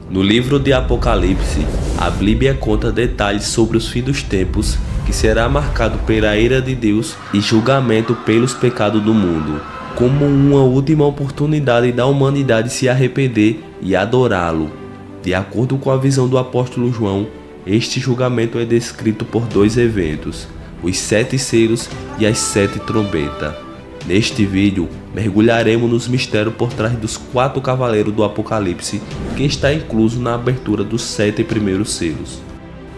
No livro de Apocalipse, a Bíblia conta detalhes sobre os fins dos tempos, que será marcado pela ira de Deus e julgamento pelos pecados do mundo, como uma última oportunidade da humanidade se arrepender e adorá-lo. De acordo com a visão do apóstolo João, este julgamento é descrito por dois eventos, os 7 selos e as 7 trombetas. Neste vídeo, mergulharemos nos mistérios por trás dos 4 cavaleiros do Apocalipse, que está incluso na abertura dos 7 primeiros selos.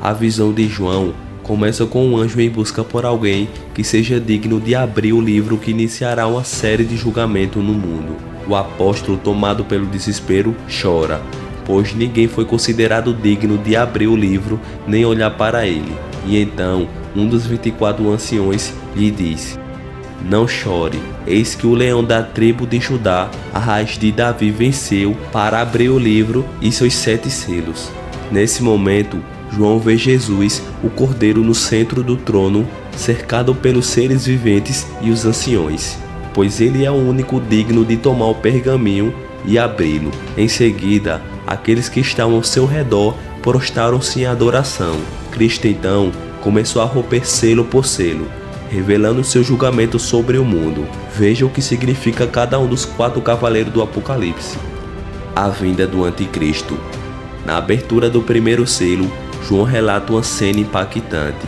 A visão de João começa com um anjo em busca por alguém que seja digno de abrir o livro que iniciará uma série de julgamentos no mundo. O apóstolo, tomado pelo desespero, chora, pois ninguém foi considerado digno de abrir o livro nem olhar para ele. E então, um dos 24 anciões lhe diz: "Não chore, eis que o leão da tribo de Judá, a raiz de Davi, venceu para abrir o livro e seus 7 selos." Nesse momento, João vê Jesus, o Cordeiro, no centro do trono, cercado pelos seres viventes e os anciões, pois ele é o único digno de tomar o pergaminho e abri-lo. Em seguida, aqueles que estavam ao seu redor prostraram-se em adoração. Cristo então começou a romper selo por selo, revelando seu julgamento sobre o mundo. Veja o que significa cada um dos 4 cavaleiros do Apocalipse. A vinda do Anticristo. Na abertura do primeiro selo, João relata uma cena impactante.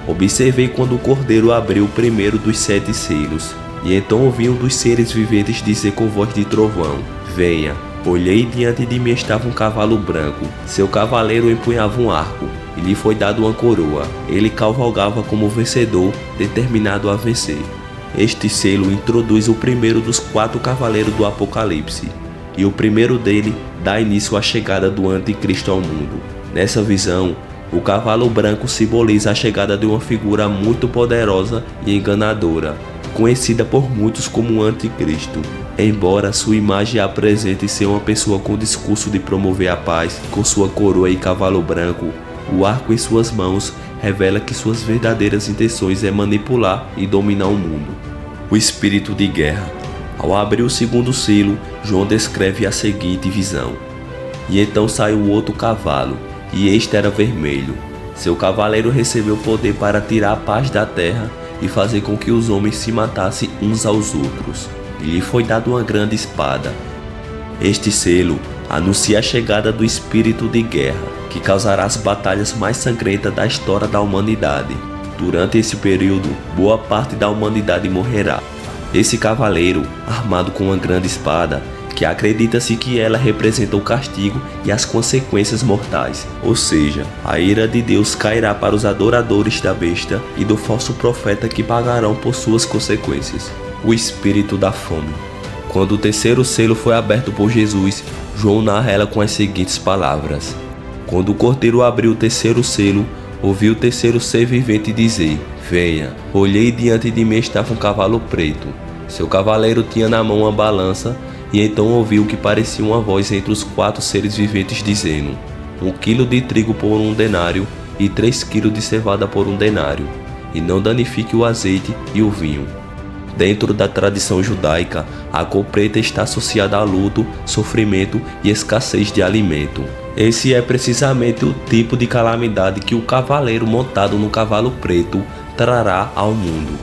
"Observei quando o Cordeiro abriu o primeiro dos 7 selos, e então ouvi um dos seres viventes dizer com voz de trovão: 'Venha.' Olhei e diante de mim estava um cavalo branco. Seu cavaleiro empunhava um arco, e lhe foi dado uma coroa. Ele cavalgava como vencedor, determinado a vencer." Este selo introduz o primeiro dos 4 cavaleiros do Apocalipse, e o primeiro dele dá início à chegada do Anticristo ao mundo. Nessa visão, o cavalo branco simboliza a chegada de uma figura muito poderosa e enganadora, conhecida por muitos como Anticristo. Embora sua imagem apresente ser uma pessoa com discurso de promover a paz, com sua coroa e cavalo branco, o arco em suas mãos revela que suas verdadeiras intenções é manipular e dominar o mundo. O espírito de guerra. Ao abrir o segundo selo, João descreve a seguinte visão: "E então saiu o outro cavalo, e este era vermelho. Seu cavaleiro recebeu poder para tirar a paz da terra e fazer com que os homens se matassem uns aos outros. E lhe foi dada uma grande espada." Este selo anuncia a chegada do espírito de guerra, que causará as batalhas mais sangrentas da história da humanidade. Durante esse período, boa parte da humanidade morrerá. Esse cavaleiro, armado com uma grande espada, que acredita-se que ela representa o castigo e as consequências mortais, ou seja, a ira de Deus cairá para os adoradores da besta e do falso profeta, que pagarão por suas consequências. O espírito da fome. Quando o terceiro selo foi aberto por Jesus, João narra ela com as seguintes palavras: "Quando o Cordeiro abriu o terceiro selo, ouvi o terceiro ser vivente dizer: 'Venha.' Olhei e diante de mim estava um cavalo preto. Seu cavaleiro tinha na mão uma balança, e então ouvi o que parecia uma voz entre os 4 seres viventes dizendo: 1 quilo de trigo por 1 denário e 3 quilos de cevada por 1 denário, e não danifique o azeite e o vinho." Dentro da tradição judaica, a cor preta está associada a luto, sofrimento e escassez de alimento. Esse é precisamente o tipo de calamidade que o cavaleiro montado no cavalo preto trará ao mundo.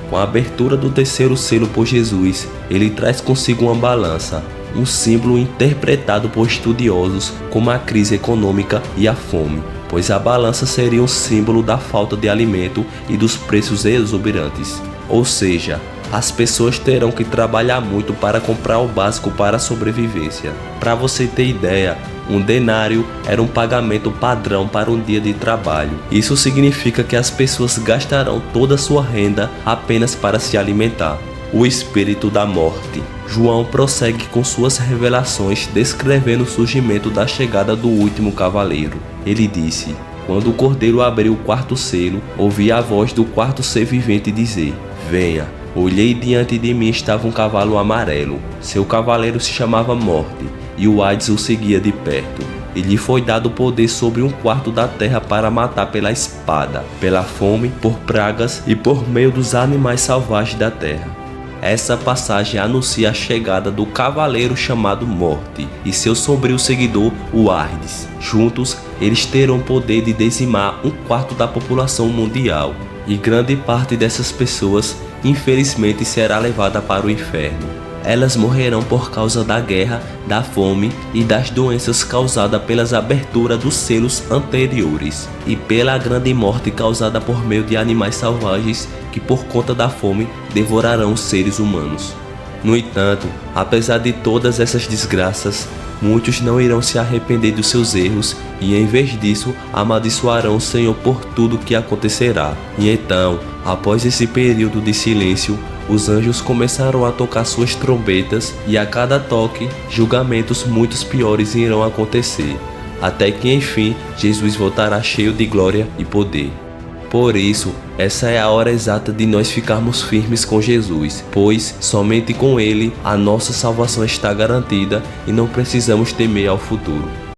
Com a abertura do terceiro selo por Jesus, ele traz consigo uma balança, um símbolo interpretado por estudiosos como a crise econômica e a fome, pois a balança seria um símbolo da falta de alimento e dos preços exorbitantes. Ou seja, as pessoas terão que trabalhar muito para comprar o básico para a sobrevivência. Para você ter ideia, 1 denário era um pagamento padrão para um dia de trabalho. Isso significa que as pessoas gastarão toda a sua renda apenas para se alimentar. O espírito da morte. João prossegue com suas revelações, descrevendo o surgimento da chegada do último cavaleiro. Ele disse: "Quando o Cordeiro abriu o 4º selo, ouvi a voz do 4º ser vivente dizer: 'Venha.' Olhei e diante de mim estava um cavalo amarelo. Seu cavaleiro se chamava Morte, e o Hades o seguia de perto. E lhe foi dado poder sobre 1/4 da terra para matar pela espada, pela fome, por pragas e por meio dos animais selvagens da terra." essa passagem anuncia a chegada do cavaleiro chamado Morte e seu sombrio seguidor, o Hades. Juntos, eles terão o poder de dizimar 1/4 da população mundial, e grande parte dessas pessoas, infelizmente, será levada para o inferno. Elas morrerão por causa da guerra, da fome e das doenças causadas pelas aberturas dos selos anteriores, e pela grande morte causada por meio de animais selvagens que, por conta da fome, devorarão os seres humanos. No entanto, apesar de todas essas desgraças, muitos não irão se arrepender dos seus erros e, em vez disso, amaldiçoarão o Senhor por tudo que acontecerá. E então, após esse período de silêncio, os anjos começaram a tocar suas trombetas, e a cada toque, julgamentos muito piores irão acontecer, até que enfim Jesus voltará cheio de glória e poder. Por isso, essa é a hora exata de nós ficarmos firmes com Jesus, pois somente com Ele a nossa salvação está garantida e não precisamos temer ao futuro.